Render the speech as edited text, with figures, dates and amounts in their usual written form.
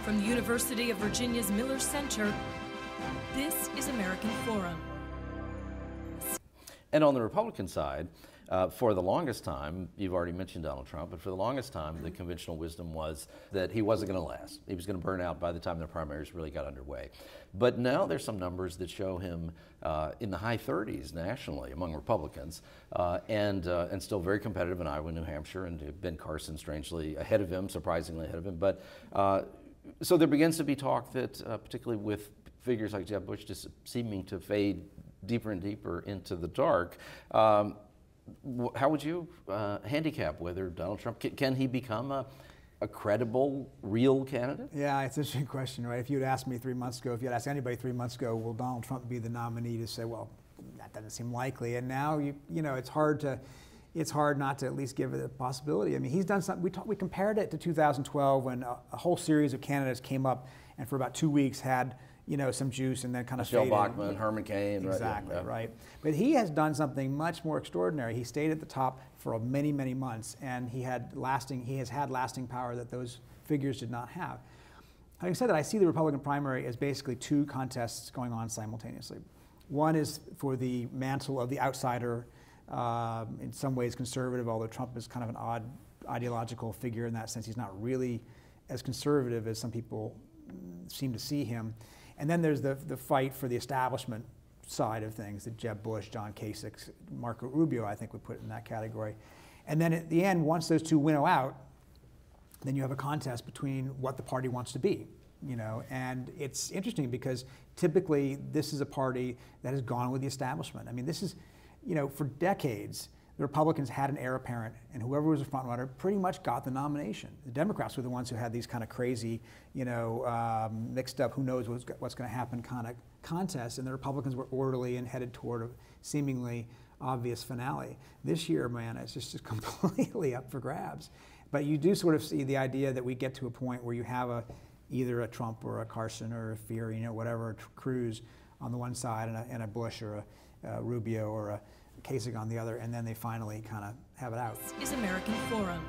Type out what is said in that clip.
From the University of Virginia's Miller Center, this is American Forum. And on the Republican side, for the longest time, you've already mentioned Donald Trump, but for the longest time, the conventional wisdom was that he wasn't going to last. He was going to burn out by the time the primaries really got underway. But now there's some numbers that show him in the high 30s nationally among Republicans, and still very competitive in Iowa, New Hampshire, and Ben Carson strangely ahead of him, surprisingly ahead of him. But so there begins to be talk that, particularly with figures like Jeb Bush just seeming to fade deeper and deeper into the dark, how would you handicap whether Donald Trump, can he become a credible, real candidate? Yeah, it's an interesting question, right? If you'd asked me 3 months ago, if you'd asked anybody 3 months ago, will Donald Trump be the nominee, to say, well, that doesn't seem likely. And now, you know, it's hard not to at least give it a possibility. I mean, he's done something. We compared it to 2012 when a whole series of candidates came up and for about 2 weeks had, you know, some juice and then kind of faded. Michelle Bachmann, Herman Cain. Exactly, right? Yeah. Right. But he has done something much more extraordinary. He stayed at the top for many, many months, and he has had lasting power that those figures did not have. Having said that, I see the Republican primary as basically two contests going on simultaneously. One is for the mantle of the outsider, in some ways conservative, although Trump is kind of an odd ideological figure in that sense. He's not really as conservative as some people seem to see him. And then there's the fight for the establishment side of things, that Jeb Bush, John Kasich, Marco Rubio, I think, would put in that category. And then at the end, once those two winnow out, then you have a contest between what the party wants to be, you know. And it's interesting because typically this is a party that has gone with the establishment. I mean, this is, you know, for decades, the Republicans had an heir apparent, and whoever was a front runner pretty much got the nomination. The Democrats were the ones who had these kind of crazy, you know, mixed up, who knows what's going to happen kind of contests, and the Republicans were orderly and headed toward a seemingly obvious finale. This year, man, it's just completely up for grabs. But you do sort of see the idea that we get to a point where you have either a Trump or a Carson or a Fear, you know, whatever, Cruz on the one side, and a Bush or a Rubio or a Kasich on the other, and then they finally kind of have it out. This is American Forum.